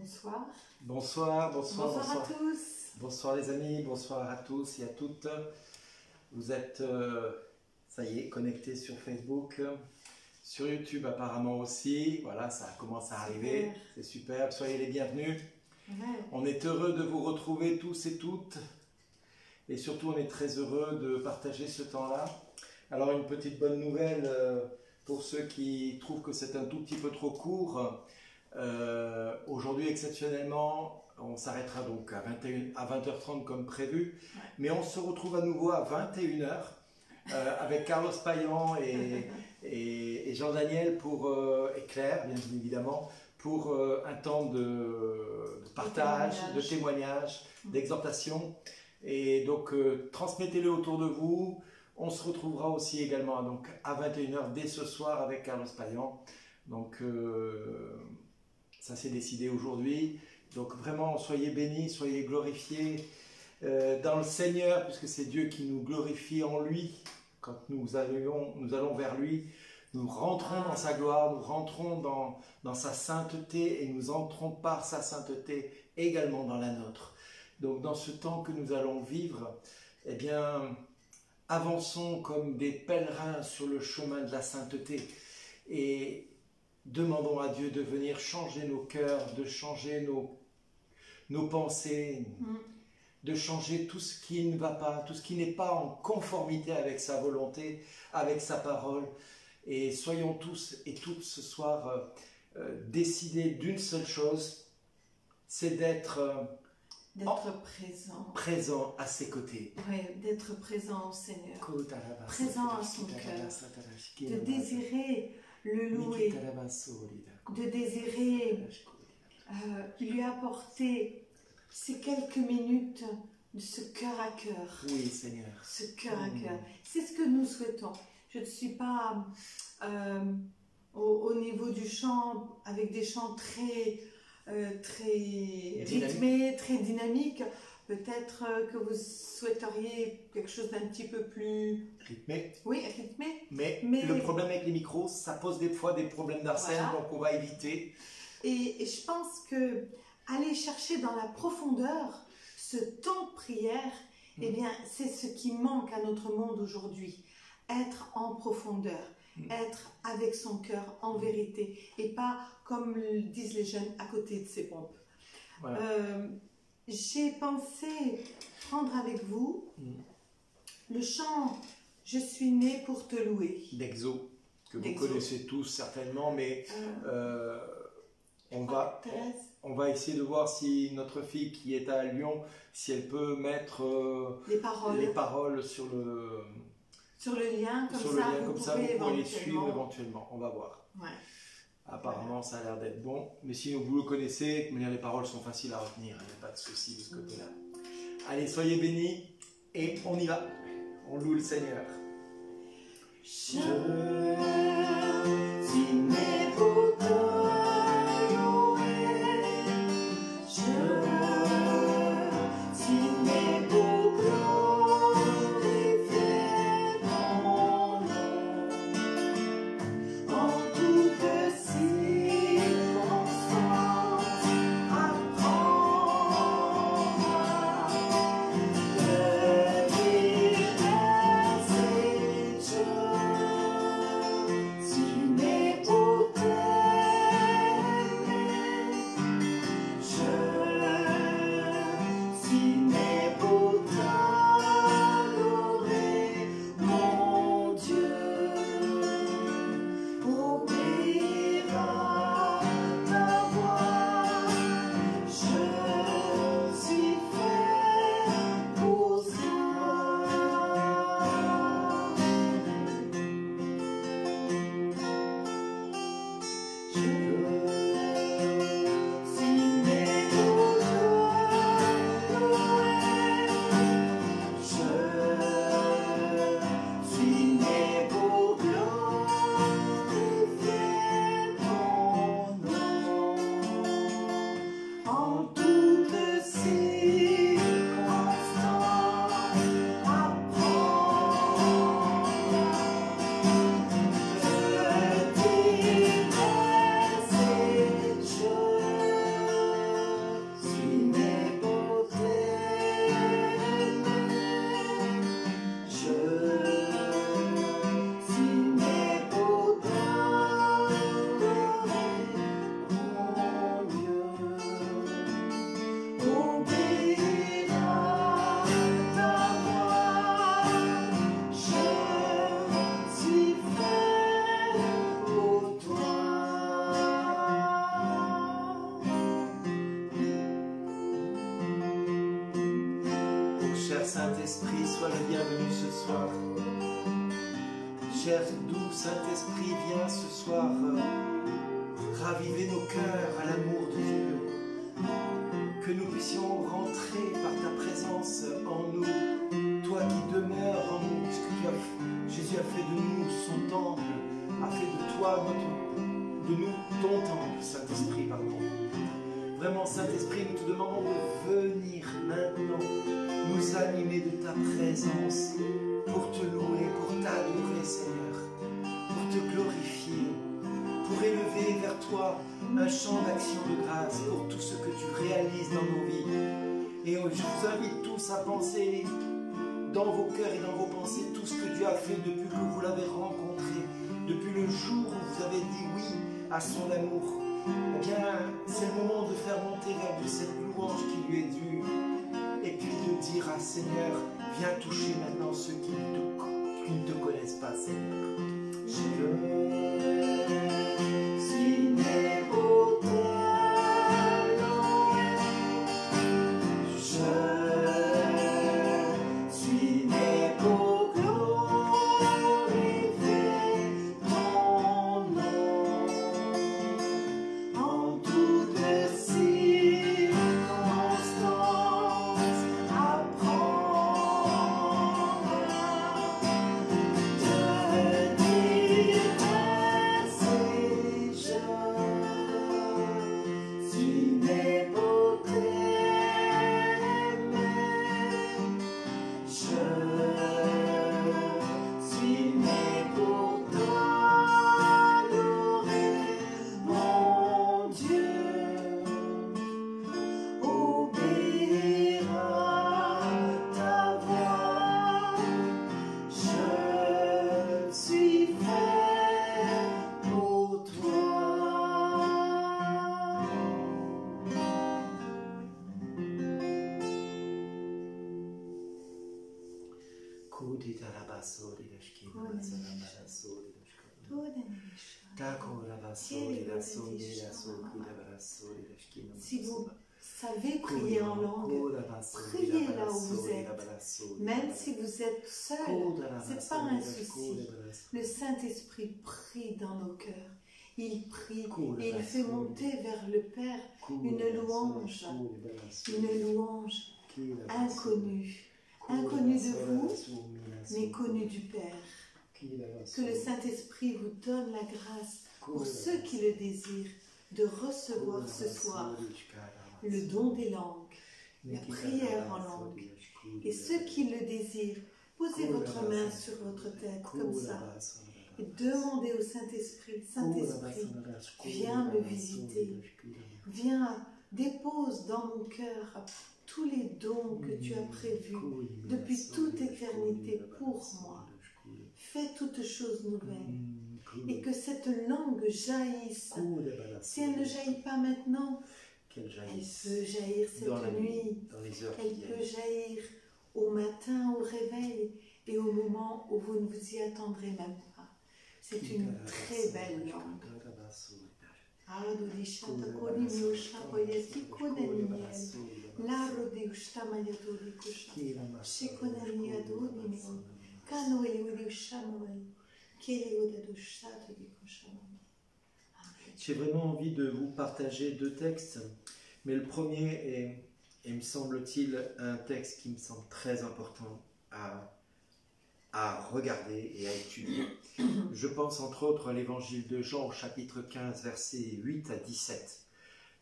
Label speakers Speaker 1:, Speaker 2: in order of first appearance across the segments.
Speaker 1: Bonsoir.
Speaker 2: Bonsoir, bonsoir,
Speaker 1: Bonsoir à tous.
Speaker 2: Bonsoir les amis, bonsoir à tous et à toutes. Vous êtes, ça y est, connectés sur Facebook, sur YouTube apparemment aussi. Voilà, ça commence à arriver, c'est super. Soyez les bienvenus.
Speaker 1: Ouais.
Speaker 2: On est heureux de vous retrouver tous et toutes. Et surtout, on est très heureux de partager ce temps-là. Alors, une petite bonne nouvelle pour ceux qui trouvent que c'est un tout petit peu trop court. Aujourd'hui, exceptionnellement, on s'arrêtera donc à 20h30 comme prévu.
Speaker 1: Ouais.
Speaker 2: Mais on se retrouve à nouveau à 21h avec Carlos Payan et Jean-Daniel et Claire, bien évidemment, pour un temps de partage, de témoignage, d'exhortation. Et donc, transmettez-le autour de vous. On se retrouvera aussi également donc, à 21h dès ce soir avec Carlos Payan. Donc, ça s'est décidé aujourd'hui. Donc, vraiment, soyez bénis, soyez glorifiés dans le Seigneur, puisque c'est Dieu qui nous glorifie en lui. Quand nous allons vers lui, nous rentrons dans sa gloire, nous rentrons dans sa sainteté et nous entrons par sa sainteté également dans la nôtre. Donc, dans ce temps que nous allons vivre, eh bien, avançons comme des pèlerins sur le chemin de la sainteté et demandons à Dieu de venir changer nos cœurs, de changer nos pensées, de changer tout ce qui ne va pas, tout ce qui n'est pas en conformité avec sa volonté, avec sa parole. Et soyons tous et toutes ce soir décidés d'une seule chose, c'est d'être présent à ses côtés.
Speaker 1: Oui, d'être présent au Seigneur, présent à son cœur, de désirer le louer, de désirer lui apporter ces quelques minutes de ce cœur à cœur.
Speaker 2: Oui, Seigneur.
Speaker 1: Ce cœur à cœur. C'est ce que nous souhaitons. Je ne suis pas au niveau du chant avec des chants très rythmés, très dynamiques. Peut-être que vous souhaiteriez quelque chose d'un petit peu plus
Speaker 2: rythmé.
Speaker 1: Oui, rythmé.
Speaker 2: Mais le problème avec les micros, ça pose des fois des problèmes d'arsène, voilà. Donc on va éviter.
Speaker 1: Et je pense que aller chercher dans la profondeur ce temps de prière, eh bien, c'est ce qui manque à notre monde aujourd'hui. Être en profondeur, être avec son cœur en vérité, et pas, comme le disent les jeunes, à côté de ses pompes. Voilà. J'ai pensé prendre avec vous le chant « Je suis né pour te louer »
Speaker 2: d'Exo, que vous connaissez tous certainement, mais on va essayer de voir si notre fille qui est à Lyon, si elle peut mettre les paroles sur le
Speaker 1: lien,
Speaker 2: comme ça vous pourrez les suivre éventuellement. On va voir.
Speaker 1: Ouais.
Speaker 2: Apparemment, ça a l'air d'être bon. Mais si vous le connaissez, les paroles sont faciles à retenir. Il n'y a pas de souci de ce côté-là. Allez, soyez bénis et on y va. On loue le Seigneur.
Speaker 1: Je suis né pour te louer. Je suis né pour glorifier ton nom. En toutes circonstances, apprends-moi de dire merci Dieu. Si né pour
Speaker 2: sois le bienvenu ce soir. Cher doux Saint-Esprit, viens ce soir raviver nos cœurs à l'amour de Dieu. Que nous puissions rentrer par ta présence en nous, toi qui demeures en nous, puisque Jésus a fait de nous son temple, a fait de toi de nous ton temple, Saint-Esprit, pardon. Vraiment, Saint-Esprit, nous te demandons de venir maintenant nous animer de ta présence pour te louer, pour t'adorer, Seigneur, pour te glorifier, pour élever vers toi un chant d'action de grâce pour tout ce que tu réalises dans nos vies. Et je vous invite tous à penser dans vos cœurs et dans vos pensées tout ce que Dieu a fait depuis que vous l'avez rencontré, depuis le jour où vous avez dit oui à son amour. Eh bien, c'est le moment de faire monter vers lui cette louange qui lui est due et puis de dire à Seigneur, viens toucher maintenant ceux qui ne te connaissent pas, Seigneur. Je suis né pour t'adorer. Je suis né pour glorifier ton nom. En toutes circonstances, apprendre de dire merci. Je suis né pour t'aimer. Je suis né pour t'adorer, mon Dieu. Obéir à ta voix. Je suis fait pour toi.
Speaker 1: Si vous savez prier en langue, priez là où vous êtes. Même si vous êtes seul, ce n'est pas un souci. Le Saint-Esprit prie dans nos cœurs. Il prie et il fait monter vers le Père une louange inconnue. Inconnue de vous, mais connue du Père. Que le Saint-Esprit vous donne la grâce, pour ceux qui le désirent, de recevoir ce soir le don des langues, la prière en langue. Et ceux qui le désirent, posez votre main sur votre tête comme ça et demandez au Saint-Esprit, Saint-Esprit, viens me visiter, viens, dépose dans mon cœur tous les dons que tu as prévus depuis toute éternité pour moi. Fais toutes choses nouvelles et que cette langue jaillisse. Si elle ne jaillit pas maintenant, elle peut jaillir cette nuit, elle peut jaillir au matin, au réveil et au moment où vous ne vous y attendrez même pas. C'est une très belle langue.
Speaker 2: J'ai vraiment envie de vous partager deux textes, mais le premier est, me semble-t-il, un texte qui me semble très important à regarder et à étudier. Je pense entre autres à l'évangile de Jean au chapitre 15, versets 8 à 17.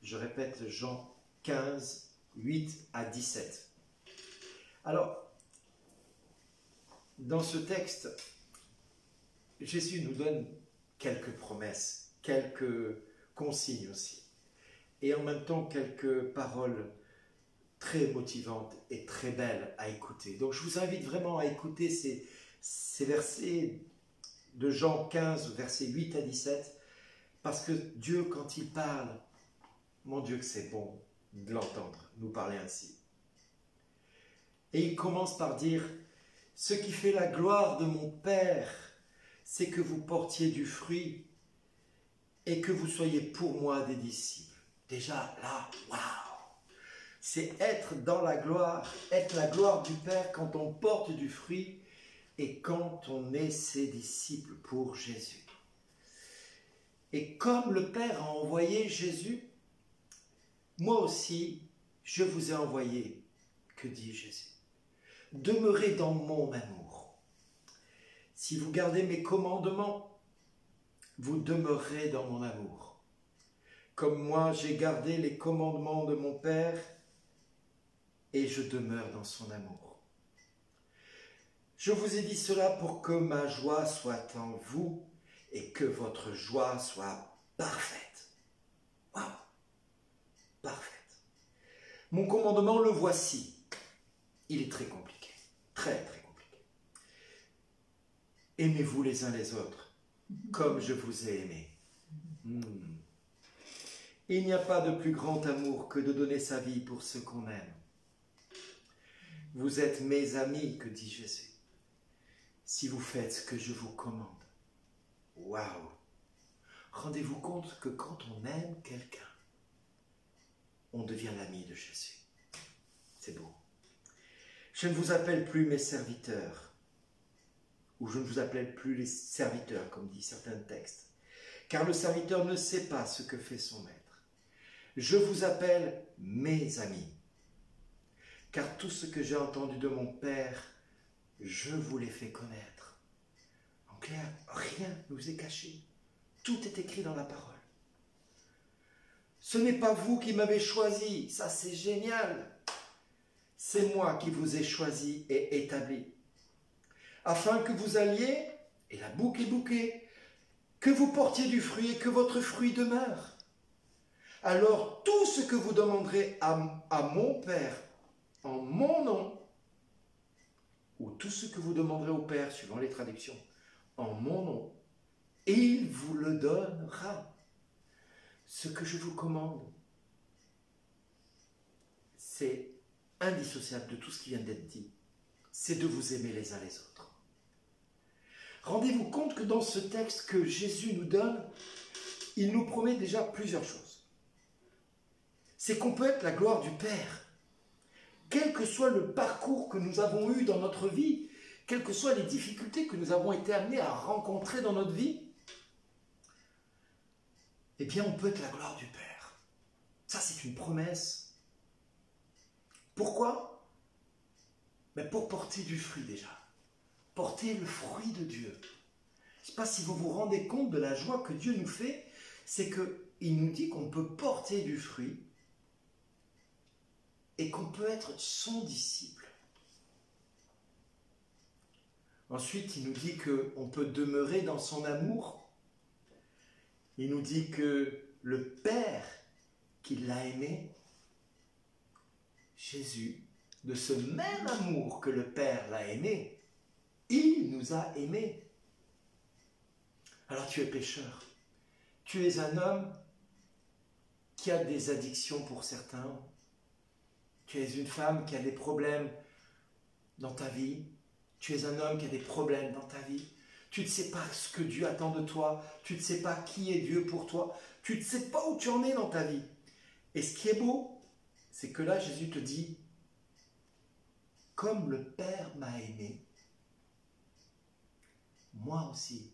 Speaker 2: Je répète, Jean 15, 8 à 17. Alors, dans ce texte, Jésus nous donne quelques promesses, quelques consignes aussi, et en même temps quelques paroles très motivantes et très belles à écouter. Donc je vous invite vraiment à écouter ces versets de Jean 15, versets 8 à 17, parce que Dieu, quand il parle, mon Dieu que c'est bon de l'entendre nous parler ainsi. Et il commence par dire, « Ce qui fait la gloire de mon Père, c'est que vous portiez du fruit et que vous soyez pour moi des disciples. » Déjà là, waouh! C'est être dans la gloire, être la gloire du Père quand on porte du fruit et quand on est ses disciples pour Jésus. Et comme le Père a envoyé Jésus, moi aussi, je vous ai envoyé. Que dit Jésus? Demeurez dans mon amour. Si vous gardez mes commandements, vous demeurerez dans mon amour. Comme moi, j'ai gardé les commandements de mon Père et je demeure dans son amour. Je vous ai dit cela pour que ma joie soit en vous et que votre joie soit parfaite. Waouh! Parfaite. Mon commandement, le voici. Il est très compliqué. Très, très compliqué. Aimez-vous les uns les autres, comme je vous ai aimé. Il n'y a pas de plus grand amour que de donner sa vie pour ceux qu'on aime. Vous êtes mes amis, que dit Jésus, si vous faites ce que je vous commande. Waouh! Rendez-vous compte que quand on aime quelqu'un, on devient l'ami de Jésus. C'est beau. Je ne vous appelle plus mes serviteurs, ou je ne vous appelle plus les serviteurs, comme dit certains textes, car le serviteur ne sait pas ce que fait son maître. Je vous appelle mes amis, car tout ce que j'ai entendu de mon Père, je vous l'ai fait connaître. En clair, rien ne vous est caché. Tout est écrit dans la parole. Ce n'est pas vous qui m'avez choisi, ça c'est génial. C'est moi qui vous ai choisi et établi, afin que vous alliez, et la boucle est bouquée, que vous portiez du fruit et que votre fruit demeure. Alors tout ce que vous demanderez à mon Père en mon nom, ou tout ce que vous demanderez au Père, suivant les traductions, en mon nom, il vous le donnera. Ce que je vous commande, c'est indissociable de tout ce qui vient d'être dit. C'est de vous aimer les uns les autres. Rendez-vous compte que dans ce texte que Jésus nous donne, il nous promet déjà plusieurs choses. C'est qu'on peut être la gloire du Père. Quel que soit le parcours que nous avons eu dans notre vie, quelles que soient les difficultés que nous avons été amenés à rencontrer dans notre vie, eh bien, on peut être la gloire du Père. Ça, c'est une promesse. Pourquoi? Mais pour porter du fruit déjà. Porter le fruit de Dieu. Je ne sais pas si vous vous rendez compte de la joie que Dieu nous fait, c'est qu'il nous dit qu'on peut porter du fruit et qu'on peut être son disciple. Ensuite, il nous dit qu'on peut demeurer dans son amour. Il nous dit que le Père qui l'a aimé, Jésus, de ce même amour que le Père l'a aimé, il nous a aimés. Alors tu es pécheur, tu es un homme qui a des addictions pour certains, tu es une femme qui a des problèmes dans ta vie, tu es un homme qui a des problèmes dans ta vie, tu ne sais pas ce que Dieu attend de toi, tu ne sais pas qui est Dieu pour toi, tu ne sais pas où tu en es dans ta vie. Et ce qui est beau, c'est que là Jésus te dit, comme le Père m'a aimé, moi aussi,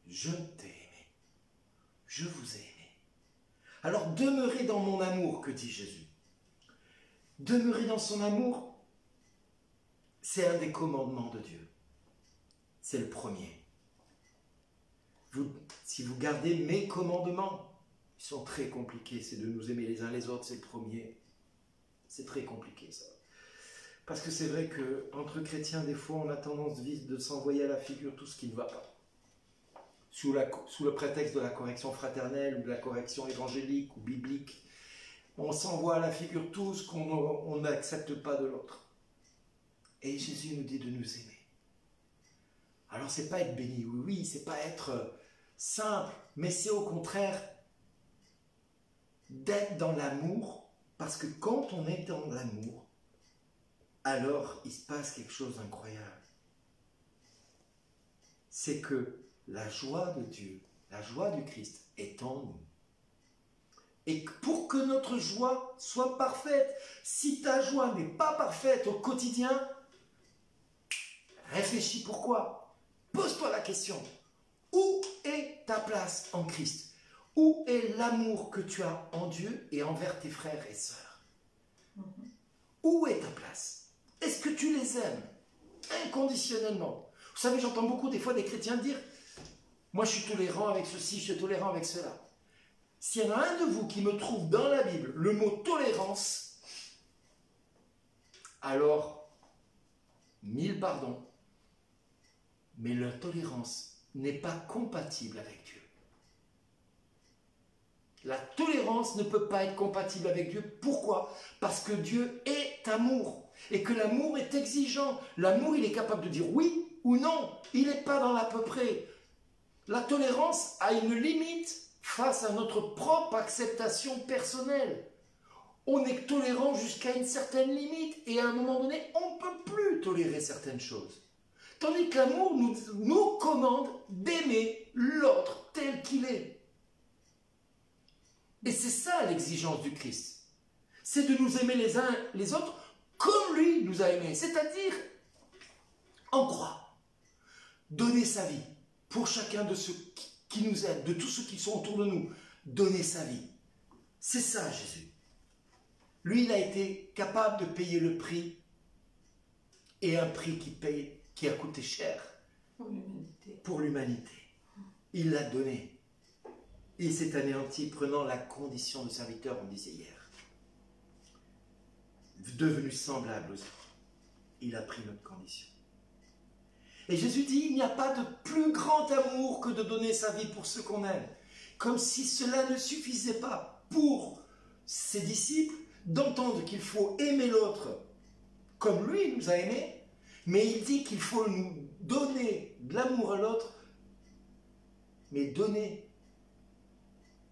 Speaker 2: je t'ai aimé, je vous ai aimé. Alors demeurez dans mon amour, que dit Jésus. Demeurer dans son amour, c'est un des commandements de Dieu. C'est le premier. Si vous gardez mes commandements, ils sont très compliqués, c'est de nous aimer les uns les autres, c'est le premier. C'est très compliqué ça. Parce que c'est vrai qu'entre chrétiens, des fois, on a tendance vite de s'envoyer à la figure tout ce qui ne va pas. Sous le prétexte de la correction fraternelle ou de la correction évangélique ou biblique, on s'envoie à la figure tout ce qu'on n'accepte pas de l'autre. Et Jésus nous dit de nous aimer. Alors c'est pas être béni, oui, c'est pas être simple, mais c'est au contraire d'être dans l'amour, parce que quand on est dans l'amour, alors il se passe quelque chose d'incroyable. C'est que la joie de Dieu, la joie du Christ est en nous. et pour que notre joie soit parfaite. Si ta joie n'est pas parfaite au quotidien, réfléchis pourquoi. Pose-toi la question. Où est ta place en Christ? Où est l'amour que tu as en Dieu et envers tes frères et sœurs? Où est ta place? Est-ce que tu les aimes inconditionnellement? Vous savez, j'entends beaucoup des fois des chrétiens dire « Moi, je suis tolérant avec ceci, je suis tolérant avec cela. » S'il y en a un de vous qui me trouve dans la Bible le mot « tolérance », alors, 1000 pardons, mais la tolérance n'est pas compatible avec Dieu. La tolérance ne peut pas être compatible avec Dieu. Pourquoi? Parce que Dieu est amour et que l'amour est exigeant. L'amour, il est capable de dire oui ou non. Il n'est pas dans l'à peu près. La tolérance a une limite face à notre propre acceptation personnelle. On est tolérant jusqu'à une certaine limite et à un moment donné, on ne peut plus tolérer certaines choses. Tandis que l'amour nous commande d'aimer l'autre tel qu'il est. Et c'est ça l'exigence du Christ. C'est de nous aimer les uns les autres comme lui nous a aimés. C'est-à-dire en croix. Donner sa vie pour chacun de ceux qui nous aiment, de tous ceux qui sont autour de nous. Donner sa vie. C'est ça Jésus. Lui, il a été capable de payer le prix. Et un prix qui a coûté cher. Pour l'humanité. Il l'a donné. Il s'est anéanti prenant la condition de serviteur, on disait hier. Devenu semblable aux autres. Il a pris notre condition. Et Jésus dit, il n'y a pas de plus grand amour que de donner sa vie pour ceux qu'on aime. Comme si cela ne suffisait pas pour ses disciples d'entendre qu'il faut aimer l'autre comme lui nous a aimés, mais il dit qu'il faut nous donner de l'amour à l'autre, mais donner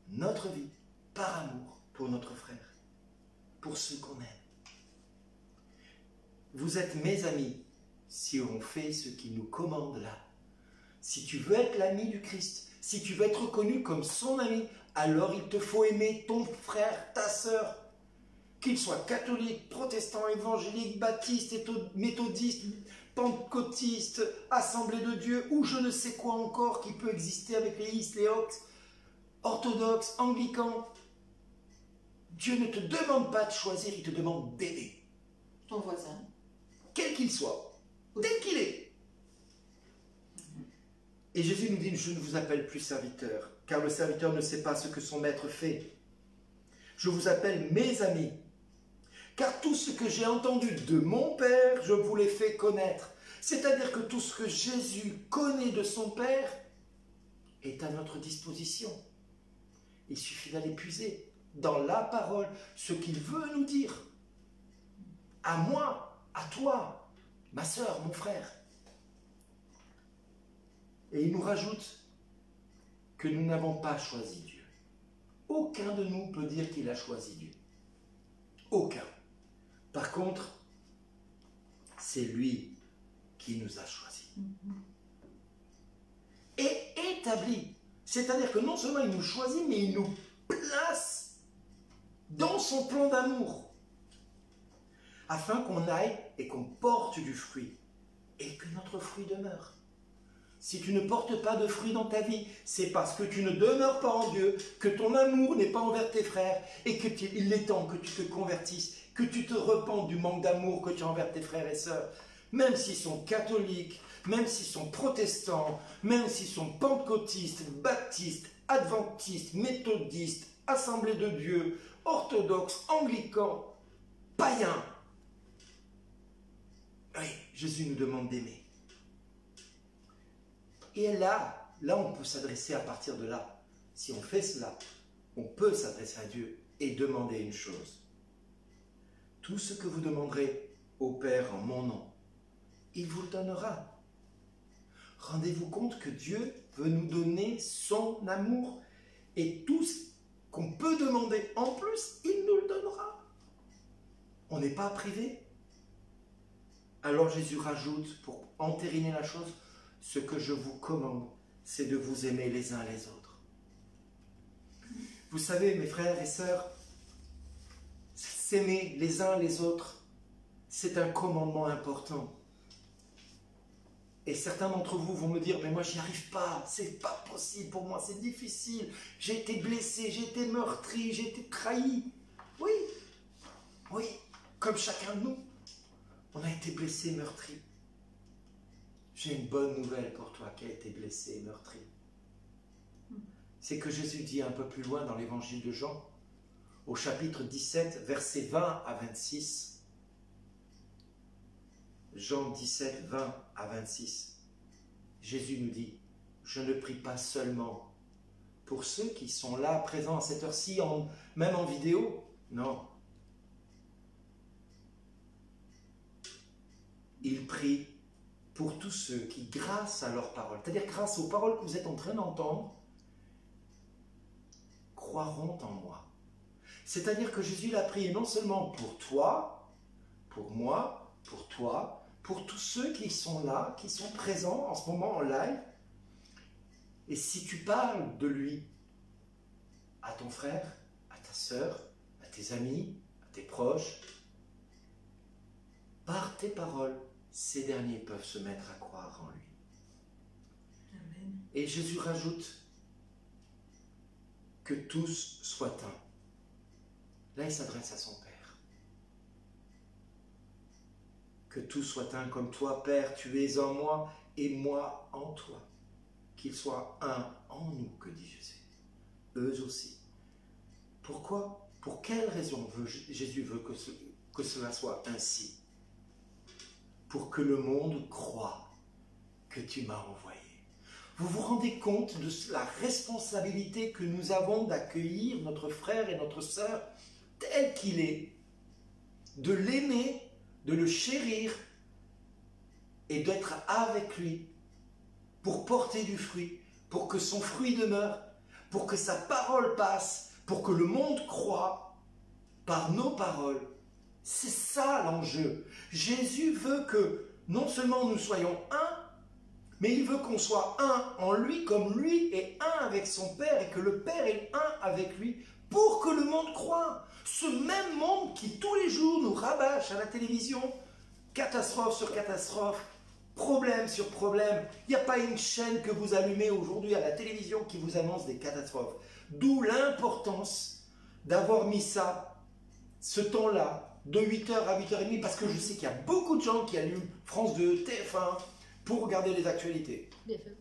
Speaker 2: notre vie par amour pour notre frère, pour ceux qu'on aime. Vous êtes mes amis si on fait ce qu'il nous commande là. Si tu veux être l'ami du Christ, si tu veux être reconnu comme son ami, alors il te faut aimer ton frère, ta sœur, qu'il soit catholique, protestant, évangélique, baptiste, méthodiste, pentecôtiste, assemblée de Dieu, ou je ne sais quoi encore qui peut exister avec les is, les ox, orthodoxe, anglican. Dieu ne te demande pas de choisir, il te demande d'aimer.
Speaker 1: Ton voisin.
Speaker 2: Quel qu'il soit, tel qu'il est. Et Jésus nous dit, je ne vous appelle plus serviteur, car le serviteur ne sait pas ce que son maître fait. Je vous appelle mes amis, car tout ce que j'ai entendu de mon Père, je vous l'ai fait connaître. C'est-à-dire que tout ce que Jésus connaît de son Père est à notre disposition. Il suffit d'aller puiser dans la parole ce qu'il veut nous dire. À moi, à toi, ma sœur, mon frère. Et il nous rajoute que nous n'avons pas choisi Dieu. Aucun de nous peut dire qu'il a choisi Dieu. Aucun. Par contre, c'est lui qui nous a choisis. Et établi. C'est-à-dire que non seulement il nous choisit, mais il nous place dans son plan d'amour. Afin qu'on aille et qu'on porte du fruit. Et que notre fruit demeure. Si tu ne portes pas de fruit dans ta vie, c'est parce que tu ne demeures pas en Dieu, que ton amour n'est pas envers tes frères, et qu'il est temps que tu te convertisses, que tu te repentes du manque d'amour que tu as envers tes frères et sœurs. Même s'ils sont catholiques, même s'ils sont protestants, même s'ils sont pentecôtistes, baptistes, adventistes, méthodistes, assemblées de Dieu, orthodoxes, anglicans, païens. Oui, Jésus nous demande d'aimer. Et là on peut s'adresser à partir de là. Si on fait cela, on peut s'adresser à Dieu et demander une chose. Tout ce que vous demanderez au Père en mon nom, il vous le donnera. Rendez-vous compte que Dieu veut nous donner son amour et tout ce qu'on peut demander en plus, il nous le donnera. On n'est pas privé. Alors Jésus rajoute, pour entériner la chose, ce que je vous commande, c'est de vous aimer les uns les autres. Vous savez, mes frères et sœurs, s'aimer les uns les autres, c'est un commandement important. Et certains d'entre vous vont me dire, mais moi j'y arrive pas, c'est pas possible pour moi, c'est difficile, j'ai été blessé, j'ai été meurtri, j'ai été trahi. Oui, oui, comme chacun de nous, on a été blessé, meurtri. J'ai une bonne nouvelle pour toi qui a été blessé et meurtri. C'est que Jésus dit un peu plus loin dans l'évangile de Jean, au chapitre 17, versets 20 à 26, Jean 17, 20 à 26, Jésus nous dit, je ne prie pas seulement pour ceux qui sont là, présents à cette heure-ci, même en vidéo, non. Il prie pour tous ceux qui, grâce à leurs paroles, c'est-à-dire grâce aux paroles que vous êtes en train d'entendre, croiront en moi. C'est-à-dire que Jésus l'a prié non seulement pour toi, pour moi, pour toi, pour tous ceux qui sont là, qui sont présents en ce moment en live. Et si tu parles de lui à ton frère, à ta sœur, à tes amis, à tes proches, par tes paroles, ces derniers peuvent se mettre à croire en lui.
Speaker 1: Amen.
Speaker 2: Et Jésus rajoute que tous soient un. Là, il s'adresse à son Père. Que tous soient un comme toi, Père, tu es en moi et moi en toi. Qu'ils soient un en nous, que dit Jésus. Eux aussi. Pourquoi? Pour quelle raison Jésus veut que cela soit ainsi? Pour que le monde croie que tu m'as envoyé. Vous vous rendez compte de la responsabilité que nous avons d'accueillir notre frère et notre sœur tel qu'il est, de l'aimer, de le chérir et d'être avec lui pour porter du fruit, pour que son fruit demeure, pour que sa parole passe, pour que le monde croie par nos paroles. C'est ça l'enjeu. Jésus veut que non seulement nous soyons un, mais il veut qu'on soit un en lui comme lui est un avec son Père et que le Père est un avec lui pour que le monde croie. Ce même monde qui tous les jours nous rabâche à la télévision, catastrophe sur catastrophe, problème sur problème. Il n'y a pas une chaîne que vous allumez aujourd'hui à la télévision qui vous annonce des catastrophes. D'où l'importance d'avoir mis ça, ce temps-là, de 8h à 8h30, parce que je sais qu'il y a beaucoup de gens qui allument France 2, TF1 pour regarder les actualités.
Speaker 3: BFM.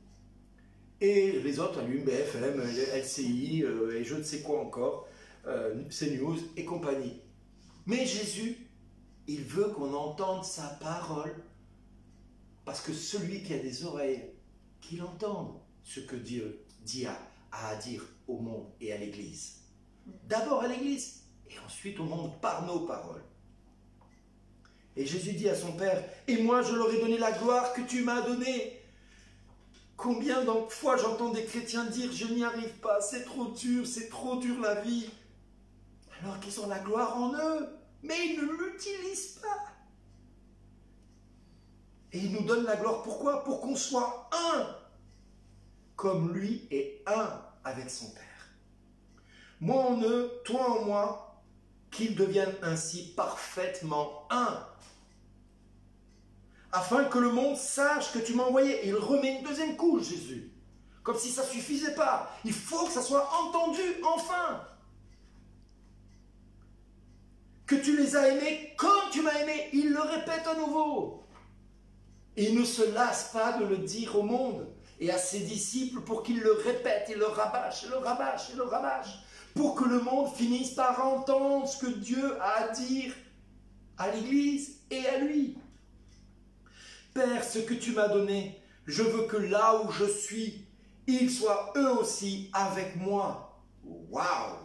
Speaker 2: Et les autres allument BFM, LCI et je ne sais quoi encore, CNews et compagnie. Mais Jésus, il veut qu'on entende sa parole, parce que celui qui a des oreilles, qu'il entende ce que Dieu a à dire au monde et à l'Église. D'abord à l'Église, et ensuite au monde par nos paroles. Et Jésus dit à son Père, « Et moi je leur ai donné la gloire que tu m'as donnée. » Combien de fois j'entends des chrétiens dire, « Je n'y arrive pas, c'est trop dur la vie. » Alors qu'ils ont la gloire en eux, mais ils ne l'utilisent pas. Et il nous donne la gloire, pourquoi? Pour qu'on soit un, comme lui est un avec son Père. Moi en eux, toi en moi, qu'ils deviennent ainsi parfaitement un, afin que le monde sache que tu m'as envoyé. Et il remet une deuxième couche, Jésus, comme si ça ne suffisait pas. Il faut que ça soit entendu, enfin. Que tu les as aimés comme tu m'as aimé. Il le répète à nouveau. Et il ne se lasse pas de le dire au monde et à ses disciples pour qu'ils le répètent et le rabâchent, et le rabâchent, et le rabâchent, pour que le monde finisse par entendre ce que Dieu a à dire à l'Église et à lui. Père, ce que tu m'as donné, je veux que là où je suis, ils soient eux aussi avec moi. Waouh!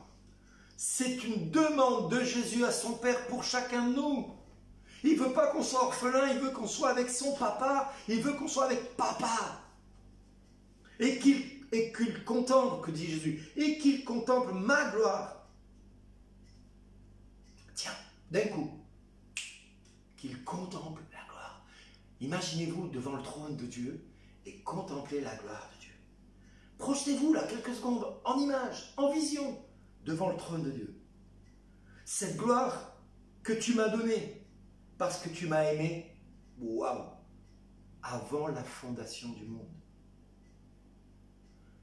Speaker 2: C'est une demande de Jésus à son Père pour chacun de nous. Il ne veut pas qu'on soit orphelin, il veut qu'on soit avec son papa, il veut qu'on soit avec papa. Et qu'il contemple, que dit Jésus, et qu'il contemple ma gloire. Tiens, d'un coup, qu'il contemple la gloire. Imaginez-vous devant le trône de Dieu et contemplez la gloire de Dieu. Projetez-vous là quelques secondes en image, en vision. devant le trône de Dieu. Cette gloire que tu m'as donnée parce que tu m'as aimé, waouh, avant la fondation du monde.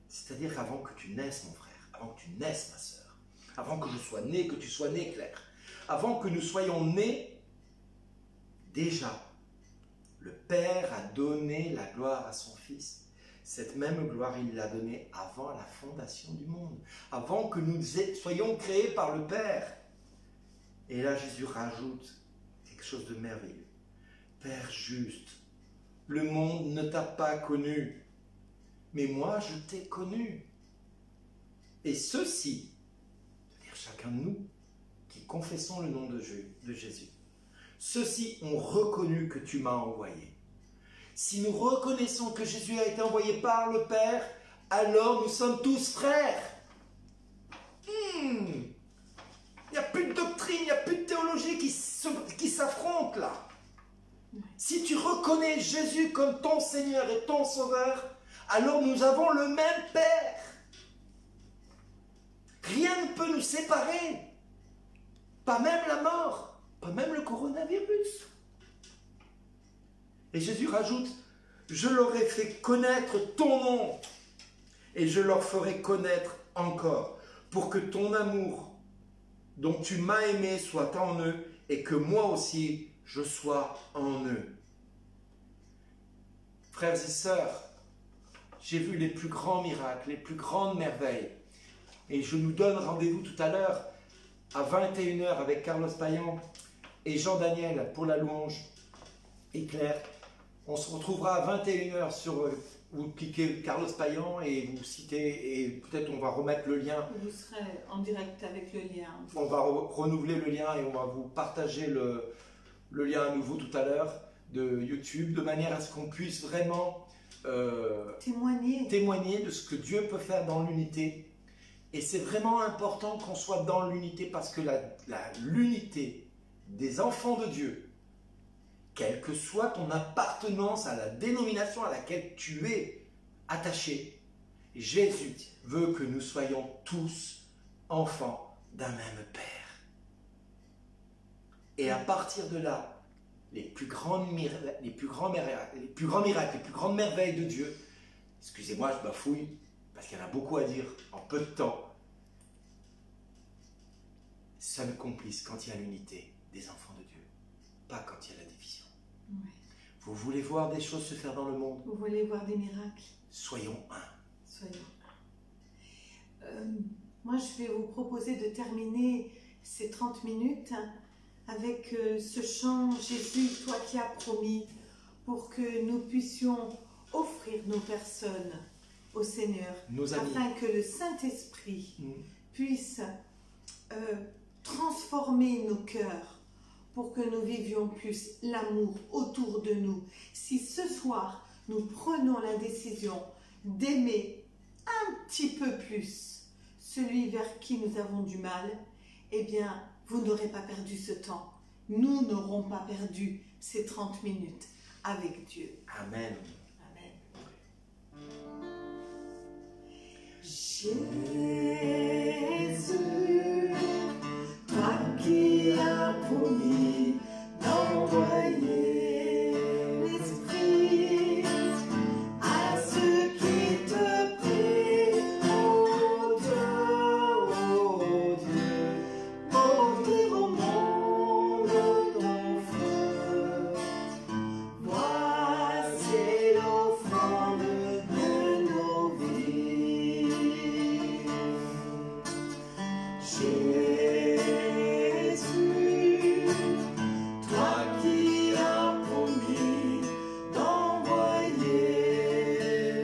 Speaker 2: C'est-à-dire avant que tu naisses, mon frère, avant que tu naisses, ma sœur, avant que je sois né, que tu sois né, Claire, avant que nous soyons nés, déjà, le Père a donné la gloire à son Fils. Cette même gloire, il l'a donnée avant la fondation du monde, avant que nous soyons créés par le Père. Et là, Jésus rajoute quelque chose de merveilleux. Père juste, le monde ne t'a pas connu, mais moi, je t'ai connu. Et ceux-ci, c'est-à-dire chacun de nous, qui confessons le nom de Jésus, ceux-ci ont reconnu que tu m'as envoyé. Si nous reconnaissons que Jésus a été envoyé par le Père, alors nous sommes tous frères. Il n'y a plus de doctrine, il n'y a plus de théologie qui s'affrontent là. Si tu reconnais Jésus comme ton Seigneur et ton Sauveur, alors nous avons le même Père. Rien ne peut nous séparer. Pas même la mort, pas même le coronavirus. Et Jésus rajoute, je leur ai fait connaître ton nom et je leur ferai connaître encore pour que ton amour dont tu m'as aimé soit en eux et que moi aussi je sois en eux. Frères et sœurs, j'ai vu les plus grands miracles, les plus grandes merveilles. Et je nous donne rendez-vous tout à l'heure à 21 h avec Carlos Payan et Jean-Daniel pour la louange et Claire. On se retrouvera à 21 h sur... Vous cliquez Carlos Payan et vous citez, et peut-être on va remettre le lien.
Speaker 1: Vous serez en direct avec le lien.
Speaker 2: On va renouveler le lien et on va vous partager le lien à nouveau tout à l'heure de YouTube, de manière à ce qu'on puisse vraiment témoigner de ce que Dieu peut faire dans l'unité. Et c'est vraiment important qu'on soit dans l'unité parce que l'unité des enfants de Dieu, quelle que soit ton appartenance à la dénomination à laquelle tu es attaché, Jésus veut que nous soyons tous enfants d'un même Père. Et à partir de là, les plus grands miracles, les plus grandes merveilles de Dieu, excusez-moi, je bafouille, parce qu'il y en a beaucoup à dire en peu de temps, s'accomplissent quand il y a l'unité des enfants de Dieu, pas quand il y a la division.
Speaker 1: Ouais.
Speaker 2: Vous voulez voir des choses se faire dans le monde?
Speaker 1: Vous voulez voir des miracles?
Speaker 2: Soyons un.
Speaker 1: Soyons un. Moi, je vais vous proposer de terminer ces 30 minutes avec ce chant « Jésus, toi qui as promis » pour que nous puissions offrir nos personnes au Seigneur,
Speaker 2: nos amis,
Speaker 1: afin que le Saint-Esprit puisse transformer nos cœurs pour que nous vivions plus l'amour autour de nous. Si ce soir, nous prenons la décision d'aimer un petit peu plus celui vers qui nous avons du mal, eh bien, vous n'aurez pas perdu ce temps. Nous n'aurons pas perdu ces 30 minutes avec Dieu.
Speaker 2: Amen.
Speaker 1: Amen. Jésus, toi qui as promis d'envoyer l'Esprit à ceux qui te prient, ô Dieu, porter au monde ton feu. Voici l'offrande de nos vies. Jésus, toi qui as promis d'envoyer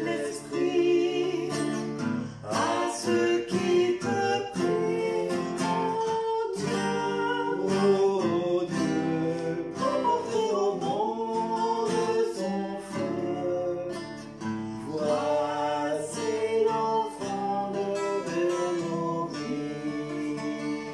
Speaker 1: l'Esprit à ceux qui te prient, ô Dieu, porter au monde son feu. Voici l'offrande de nos vies.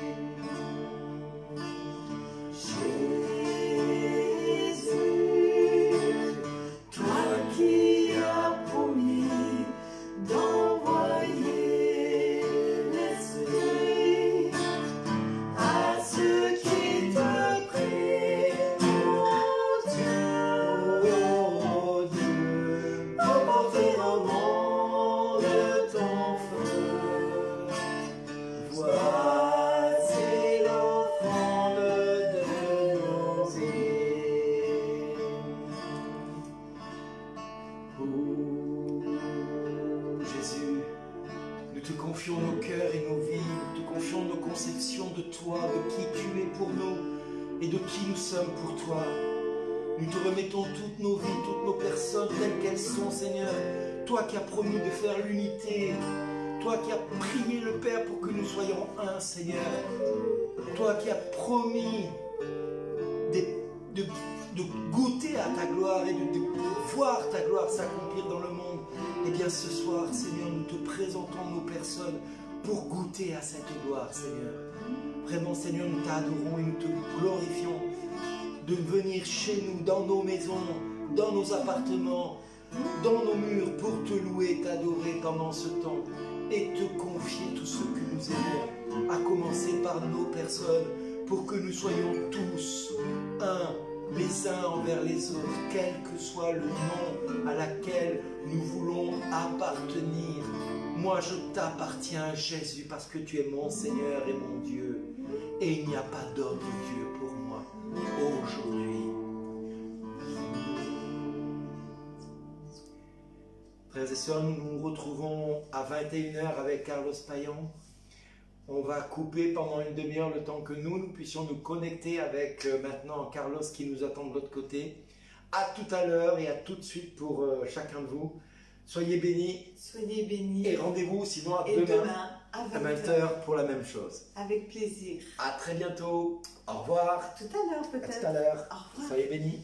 Speaker 2: confions nos conceptions de toi, de qui tu es pour nous et de qui nous sommes pour toi. Nous te remettons toutes nos vies, toutes nos personnes telles qu'elles sont, Seigneur. Toi qui as promis de faire l'unité, toi qui as prié le Père pour que nous soyons un, Seigneur. Toi qui as promis de goûter à ta gloire et de voir ta gloire s'accomplir dans le monde. Eh bien ce soir, Seigneur, nous te présentons nos personnes pour goûter à cette gloire, Seigneur. Vraiment, Seigneur, nous t'adorons et nous te glorifions de venir chez nous, dans nos maisons, dans nos appartements, dans nos murs, pour te louer, t'adorer pendant ce temps et te confier tout ce que nous aimons, à commencer par nos personnes, pour que nous soyons tous un, les uns envers les autres, quel que soit le nom à laquelle nous voulons appartenir. Moi, je t'appartiens, Jésus, parce que tu es mon Seigneur et mon Dieu. Et il n'y a pas d'autre Dieu pour moi aujourd'hui. Frères et sœurs, nous nous retrouvons à 21 h avec Carlos Payan. On va couper pendant une demi-heure le temps que nous puissions nous connecter avec maintenant Carlos qui nous attend de l'autre côté. À tout à l'heure et à tout de suite pour chacun de vous. Soyez bénis.
Speaker 1: Soyez bénis.
Speaker 2: Et rendez-vous sinon
Speaker 1: demain
Speaker 2: à 20 h pour la même chose.
Speaker 1: Avec plaisir.
Speaker 2: À très bientôt. Au revoir.
Speaker 1: À tout à l'heure peut-être.
Speaker 2: À tout à l'heure.
Speaker 1: Au revoir.
Speaker 2: Soyez bénis.